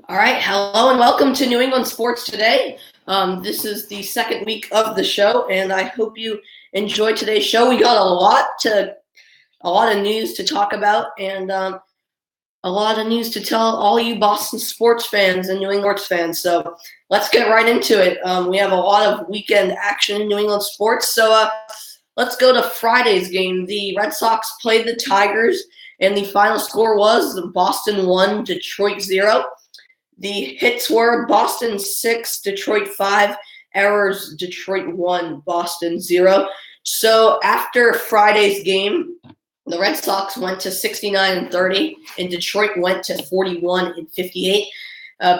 All right, hello and welcome to New England Sports Today. This is the second week of the show, and I hope you enjoyed today's show. We got a lot of news to talk about, and a lot of news to tell all you Boston sports fans and New England sports fans. So let's get right into it. We have a lot of weekend action in New England sports. So let's go to Friday's game. The Red Sox played the Tigers, and the final score was Boston 1, Detroit 0. The hits were Boston 6, Detroit 5, errors Detroit 1, Boston 0. So after Friday's game, the Red Sox went to 69-30, and Detroit went to 41-58.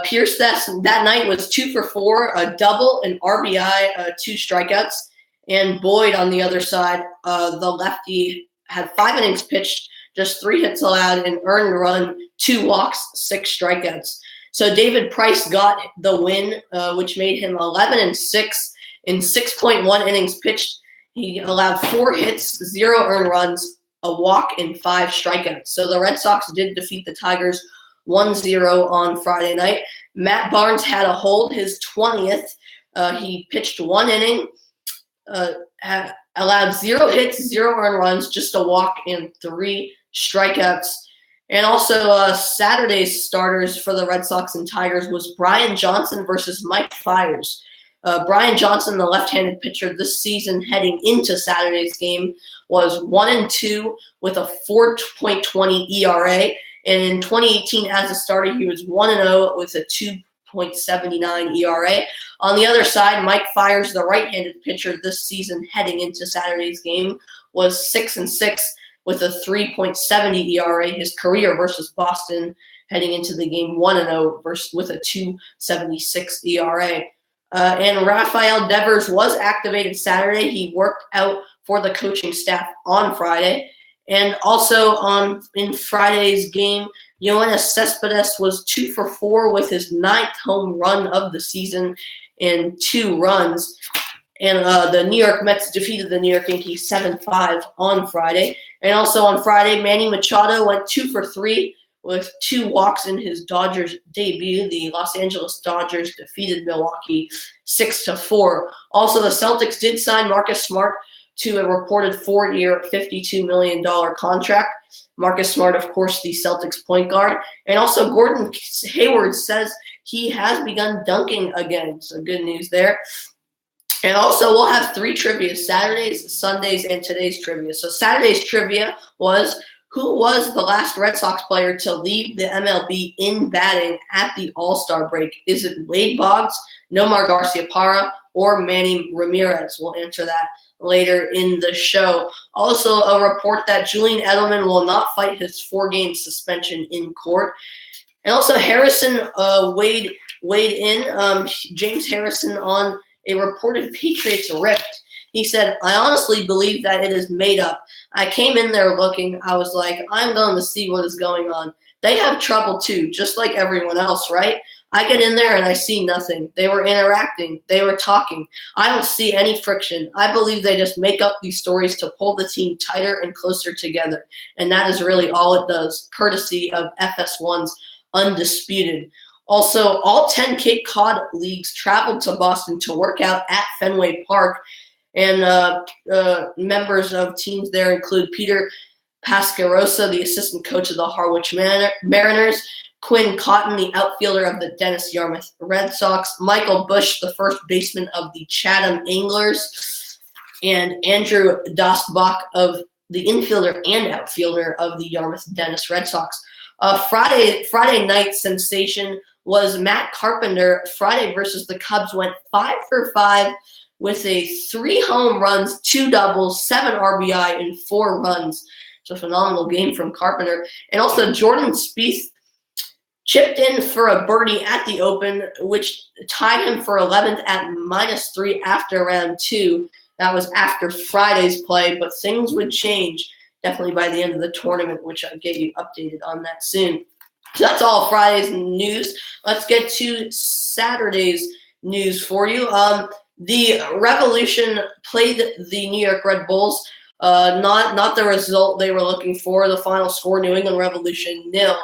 Pierce that night was 2 for 4, a double, an RBI, 2 strikeouts. And Boyd on the other side, the lefty, had 5 innings pitched, just 3 hits allowed, an earned run, 2 walks, 6 strikeouts. So David Price got the win, which made him 11-6 in 6.1 innings pitched. He allowed 4 hits, 0 earned runs, a walk, and 5 strikeouts. So the Red Sox did defeat the Tigers 1-0 on Friday night. Matt Barnes had a hold, his 20th. He pitched 1 inning, allowed 0 hits, 0 earned runs, just a walk, and 3 strikeouts. And also Saturday's starters for the Red Sox and Tigers was Brian Johnson versus Mike Fiers. Brian Johnson, the left-handed pitcher this season heading into Saturday's game, was 1-2 with a 4.20 ERA. And in 2018 as a starter, he was 1-0 with a 2.79 ERA. On the other side, Mike Fiers, the right-handed pitcher this season heading into Saturday's game, was 6-6 with a 3.70 ERA. His career versus Boston heading into the game 1-0 with a 2.76 ERA. And Rafael Devers was activated Saturday. He worked out for the coaching staff on Friday. And also in Friday's game, Yoenis Cespedes was 2 for 4 with his 9th home run of the season and 2 runs. And the New York Mets defeated the New York Yankees 7-5 on Friday. And also on Friday, Manny Machado went 2 for 3 with 2 walks in his Dodgers debut. The Los Angeles Dodgers defeated Milwaukee 6-4. Also, the Celtics did sign Marcus Smart to a reported 4-year, $52 million contract. Marcus Smart, of course, the Celtics point guard. And also Gordon Hayward says he has begun dunking again. So good news there. And also, we'll have 3 trivia, Saturdays, Sundays, and today's trivia. So Saturday's trivia was, who was the last Red Sox player to leave the MLB in batting at the All-Star break? Is it Wade Boggs, Nomar Garciaparra, or Manny Ramirez? We'll answer that later in the show. Also, a report that Julian Edelman will not fight his 4-game suspension in court. And also, Harrison weighed in. James Harrison on a reported Patriots rift. He said, I honestly believe that it is made up. I came in there looking. I was like, I'm going to see what is going on. They have trouble too, just like everyone else, right? I get in there and I see nothing. They were interacting. They were talking. I don't see any friction. I believe they just make up these stories to pull the team tighter and closer together. And that is really all it does, courtesy of FS1's Undisputed. Also, all 10 Cape Cod leagues traveled to Boston to work out at Fenway Park. And members of teams there include Peter Pascarosa, the assistant coach of the Harwich Mariners, Quinn Cotton, the outfielder of the Dennis Yarmouth Red Sox, Michael Bush, the first baseman of the Chatham Anglers, and Andrew Dostbach, of the infielder and outfielder of the Yarmouth Dennis Red Sox. Friday night sensation was Matt Carpenter. Friday versus the Cubs went 5 for 5 with 3 home runs, 2 doubles, 7 RBI, and 4 runs. It's a phenomenal game from Carpenter. And also Jordan Spieth chipped in for a birdie at the Open, which tied him for 11th at -3 after round 2. That was after Friday's play, but things would change definitely by the end of the tournament, which I'll get you updated on that soon. So that's all Friday's news. Let's get to Saturday's news for you. The Revolution played the New York Red Bulls. Not the result they were looking for. The final score, New England Revolution 0.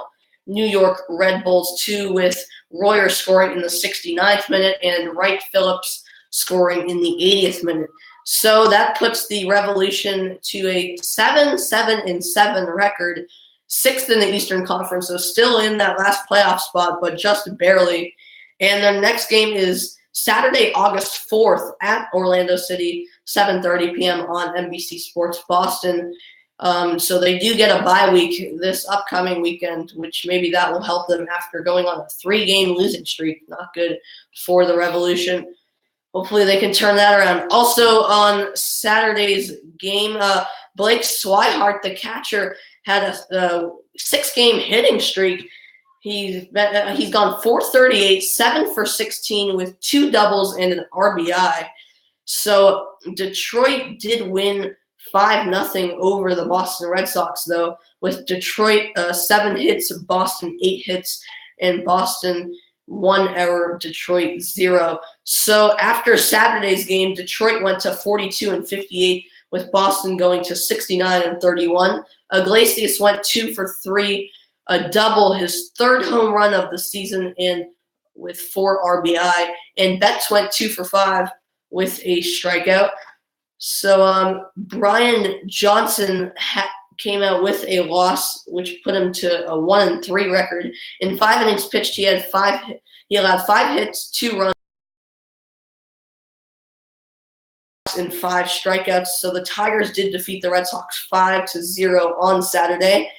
New York Red Bulls 2, with Royer scoring in the 69th minute and Wright Phillips scoring in the 80th minute. So that puts the Revolution to a 7-7-7 record, 6th in the Eastern Conference, so still in that last playoff spot, but just barely. And their next game is Saturday, August 4th at Orlando City, 7:30 p.m. on NBC Sports Boston. So they do get a bye week this upcoming weekend, which maybe that will help them after going on a 3-game losing streak. Not good for the Revolution. Hopefully they can turn that around. Also on Saturday's game, Blake Swihart, the catcher, had a 6-game hitting streak. He's gone .438, 7 for 16 with 2 doubles and an RBI. So Detroit did win 5-0 over the Boston Red Sox, though, with Detroit 7 hits, Boston 8 hits, and Boston 1 error, Detroit 0. So after Saturday's game, Detroit went to 42-58, with Boston going to 69-31. Iglesias went 2 for 3, a double, his 3rd home run of the season, and with 4 RBI. And Betts went 2 for 5 with a strikeout. So Brian Johnson came out with a loss, which put him to a 1-3 record. In 5 innings pitched, he allowed 5 hits, 2 runs, and 5 strikeouts. So the Tigers did defeat the Red Sox 5-0 on Saturday.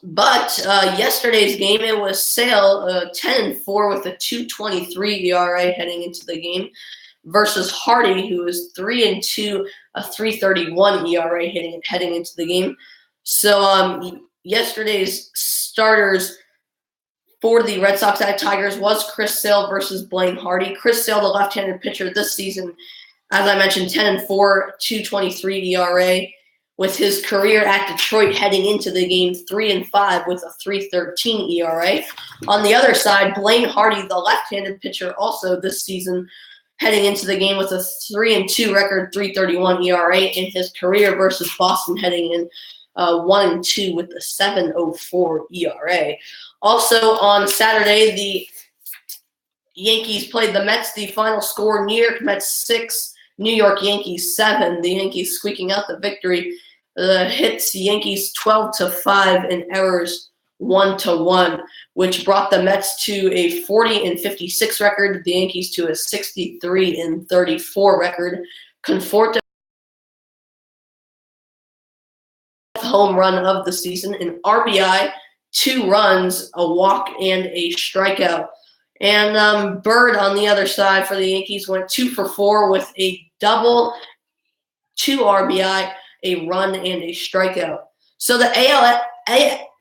But yesterday's game, it was Sale 10-4 with a 2.23 ERA heading into the game, versus Hardy, who is 3-2, a 3.31 ERA heading into the game. So yesterday's starters for the Red Sox at Tigers was Chris Sale versus Blaine Hardy. Chris Sale, the left-handed pitcher this season, as I mentioned, 10-4, 2.23 ERA. With his career at Detroit heading into the game, 3-5 with a 3.13 ERA. On the other side, Blaine Hardy, the left-handed pitcher, also this season, heading into the game with a 3-2 record, 3.31 ERA in his career, versus Boston heading in 1-2 with a 7.04 ERA. Also on Saturday, the Yankees played the Mets. The final score: New York Mets 6, New York Yankees 7. The Yankees squeaking out the victory. The hits: Yankees 12-5 and errors 1-1, which brought the Mets to a 40-56 record. The Yankees to a 63-34 record. Conforto, home run of the season, an RBI, 2 runs, a walk, and a strikeout. And Bird on the other side for the Yankees went 2 for 4 with a double, 2 RBI, a run, and a strikeout. So the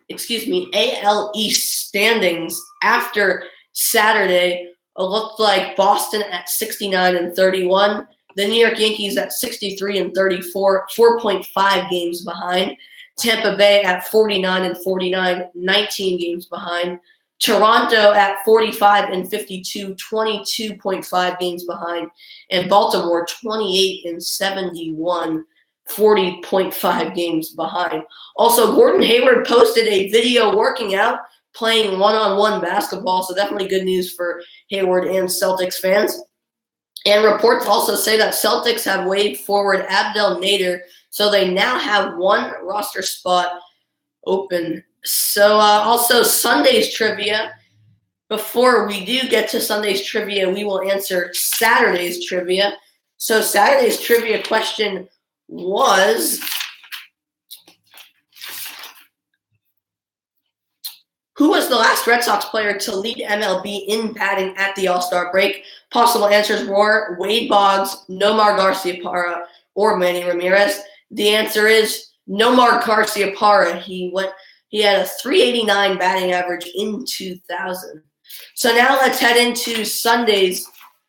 AL East standings after Saturday looked like Boston at 69-31, the New York Yankees at 63-34, 4.5 games behind. Tampa Bay at 49-49, 19 games behind. Toronto at 45-52, 22.5 games behind. And Baltimore 28-71, 40.5 games behind. Also, Gordon Hayward posted a video working out, playing one-on-one basketball, so definitely good news for Hayward and Celtics fans. And reports also say that Celtics have waived forward Abdel Nader, so they now have 1 roster spot open. So also Sunday's trivia. Before we do get to Sunday's trivia, we will answer Saturday's trivia. So Saturday's trivia question was, who was the last Red Sox player to lead MLB in batting at the All-Star break? Possible answers were Wade Boggs, Nomar Garciaparra, or Manny Ramirez. The answer is Nomar Garciaparra. He had a 389 batting average in 2000. So now let's head into Sunday's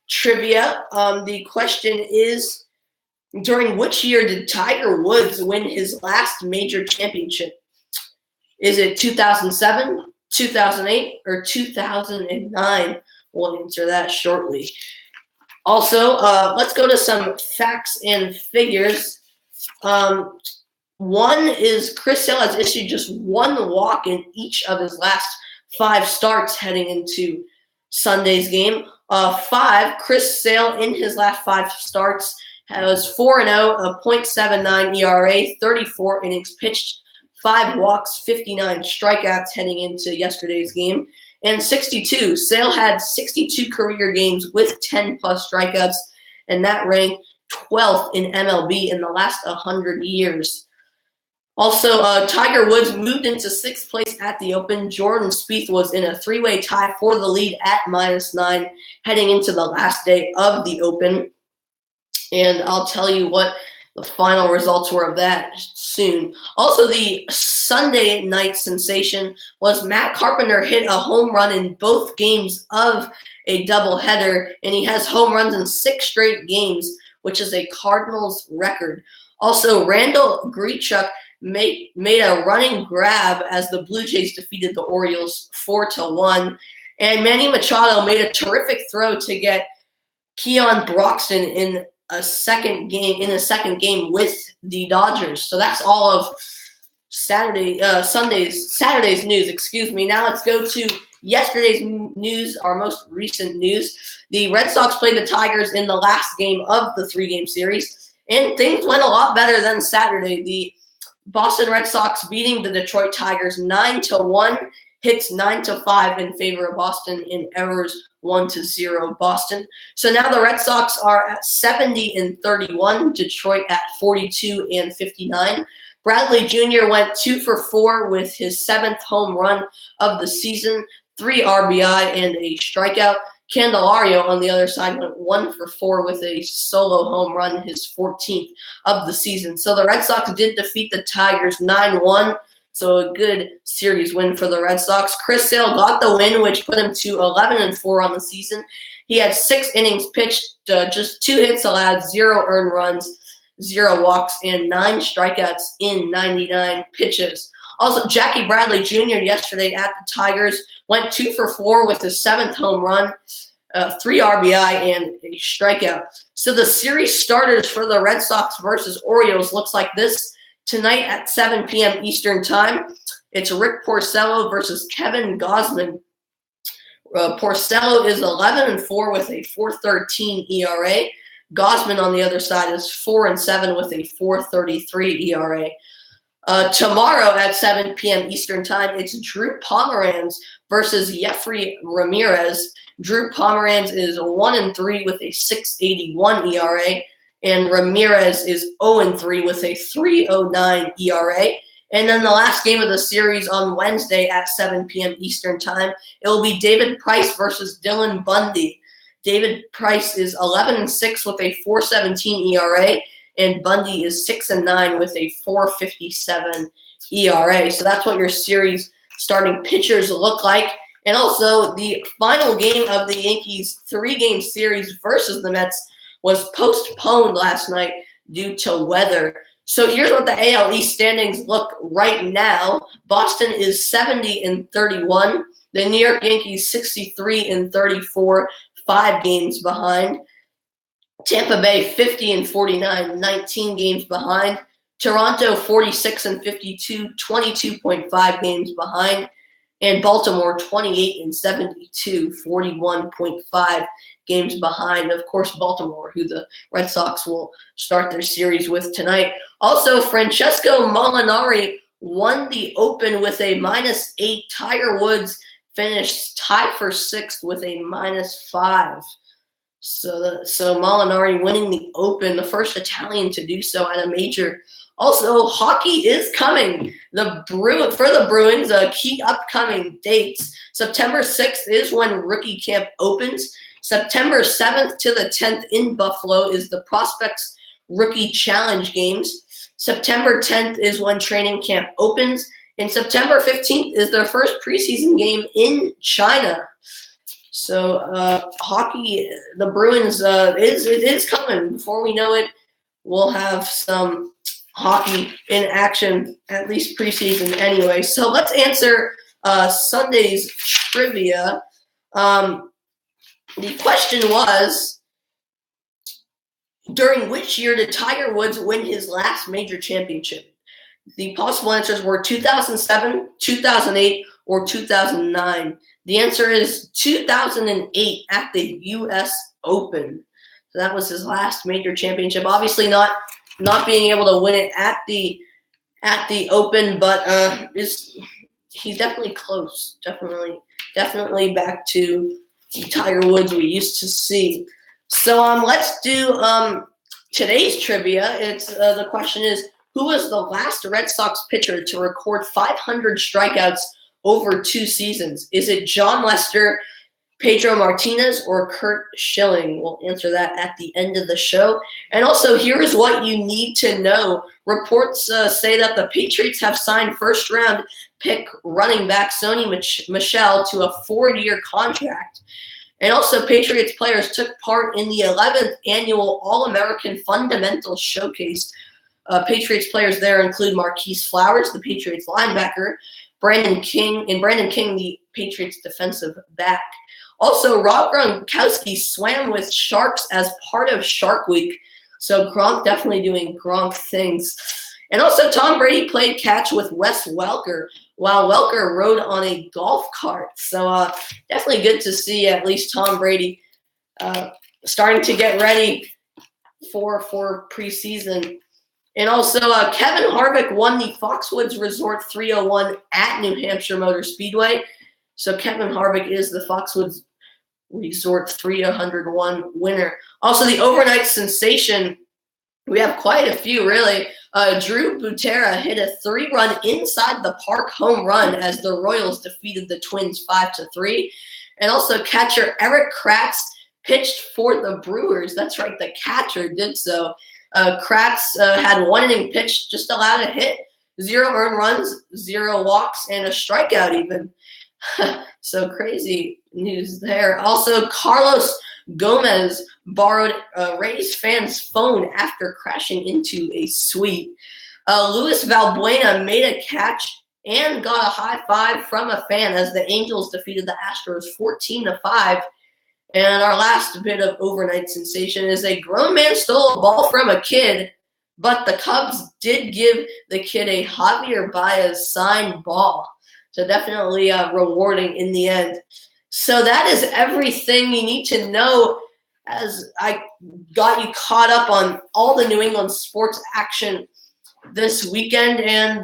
trivia. The question is, during which year did Tiger Woods win his last major championship? Is it 2007, 2008, or 2009? We'll answer that shortly. Also, let's go to some facts and figures. One is Chris Sale has issued just one walk in each of his last 5 starts heading into Sunday's game. 5, Chris Sale in his last 5 starts has 4-0, a .79 ERA, 34 innings pitched, 5 walks, 59 strikeouts heading into yesterday's game, and 62. Sale had 62 career games with 10-plus strikeouts, and that ranked 12th in MLB in the last 100 years. Also, Tiger Woods moved into 6th place at the Open. Jordan Spieth was in a 3-way tie for the lead at -9 heading into the last day of the Open. And I'll tell you what the final results were of that soon. Also, the Sunday night sensation was Matt Carpenter hit a home run in both games of a doubleheader, and he has home runs in 6 straight games, which is a Cardinals record. Also, Randall Grichuk made a running grab as the Blue Jays defeated the Orioles 4-1. And Manny Machado made a terrific throw to get Keon Broxton in a second game with the Dodgers. So that's all of Saturday's news, excuse me. Now let's go to yesterday's news, our most recent news. The Red Sox played the Tigers in the last game of the 3-game series, and things went a lot better than Saturday. The Boston Red Sox beating the Detroit Tigers 9-1, hits 9-5 in favor of Boston, and errors 1-0 Boston. So now the Red Sox are at 70-31, Detroit at 42-59. Bradley Jr. went 2 for 4 with his 7th home run of the season, 3 RBI and a strikeout. Candelario on the other side went 1 for 4 with a solo home run, his 14th of the season. So the Red Sox did defeat the Tigers 9-1. So a good series win for the Red Sox. Chris Sale got the win, which put him to 11-4 on the season. He had 6 innings pitched, just 2 hits allowed, 0 earned runs, 0 walks, and 9 strikeouts in 99 pitches. Also, Jackie Bradley Jr. yesterday at the Tigers went 2 for 4 with his 7th home run, 3 RBI, and a strikeout. So the series starters for the Red Sox versus Orioles looks like this. Tonight at 7 p.m. Eastern Time, it's Rick Porcello versus Kevin Gausman. Porcello is 11-4 with a 4.13 ERA. Gausman on the other side is 4-7 with a 4.33 ERA. Tomorrow at 7 p.m. Eastern Time, it's Drew Pomeranz versus Jeffrey Ramirez. Drew Pomeranz is 1-3 with a 6.81 ERA. And Ramirez is 0-3 with a 3.09 ERA. And then the last game of the series on Wednesday at 7 p.m. Eastern Time, it will be David Price versus Dylan Bundy. David Price is 11-6 with a 4.17 ERA, and Bundy is 6-9 with a 4.57 ERA. So that's what your series starting pitchers look like. And also the final game of the Yankees 3-game series versus the Mets was postponed last night due to weather. So here's what the AL East standings look right now. Boston is 70-31. The New York Yankees 63-34, 5 games behind. Tampa Bay 50-49, 19 games behind. Toronto 46-52, 22.5 games behind. And Baltimore 28-72, 41.5 games behind. Of course, Baltimore, who the Red Sox will start their series with tonight. Also, Francesco Molinari won the Open with a -8. Tiger Woods finished tied for 6th with a -5. So Molinari winning the Open, the first Italian to do so at a major. Also, hockey is coming. For the Bruins, key upcoming dates. September 6th is when rookie camp opens. September 7th to the 10th in Buffalo is the Prospects Rookie Challenge Games. September 10th is when training camp opens. And September 15th is their first preseason game in China. So hockey, the Bruins, it is coming. Before we know it, we'll have some hockey in action, at least preseason anyway. So let's answer Sunday's trivia. The question was, during which year did Tiger Woods win his last major championship? The possible answers were 2007, 2008, or 2009. The answer is 2008 at the U.S. Open. So that was his last major championship. Obviously not being able to win it at the Open, but he's definitely close. Definitely back to the Tiger Woods we used to see. So let's do today's trivia. It's the question is, who was the last Red Sox pitcher to record 500 strikeouts over 2 seasons? Is it Jon Lester, Pedro Martinez, or Curt Schilling? We'll answer that at the end of the show. And also, here is what you need to know. Reports say that the Patriots have signed first-round pick running back Sony Michel to a 4-year contract. And also, Patriots players took part in the 11th annual All-American Fundamentals Showcase. Patriots players there include Marquise Flowers, the Patriots linebacker, Brandon King, the Patriots defensive back. Also, Rob Gronkowski swam with sharks as part of Shark Week. So Gronk definitely doing Gronk things. And also, Tom Brady played catch with Wes Welker while Welker rode on a golf cart. So definitely good to see at least Tom Brady starting to get ready for preseason. And also, Kevin Harvick won the Foxwoods Resort 301 at New Hampshire Motor Speedway. So Kevin Harvick is the Foxwoods Resort 301 winner. Also, the overnight sensation, we have quite a few, really. Drew Butera hit a 3-run inside the park home run as the Royals defeated the Twins 5-3. And also, catcher Eric Kratz pitched for the Brewers. That's right, the catcher did so. Kratz had 1 inning pitched, just allowed a hit, 0 earned runs, 0 walks, and a strikeout even. So crazy news there. Also, Carlos Gomez borrowed a Rays fan's phone after crashing into a suite. Luis Valbuena made a catch and got a high five from a fan as the Angels defeated the Astros 14-5. And our last bit of overnight sensation is a grown man stole a ball from a kid, but the Cubs did give the kid a Javier Baez signed ball. So definitely rewarding in the end. So that is everything you need to know as I got you caught up on all the New England sports action this weekend. And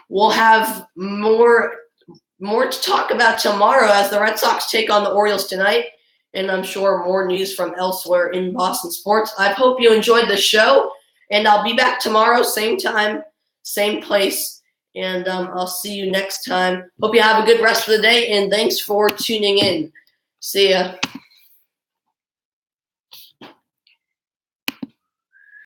we'll have more to talk about tomorrow as the Red Sox take on the Orioles tonight. And I'm sure more news from elsewhere in Boston sports. I hope you enjoyed the show. And I'll be back tomorrow, same time, same place. And I'll see you next time. Hope you have a good rest of the day, and thanks for tuning in. See ya.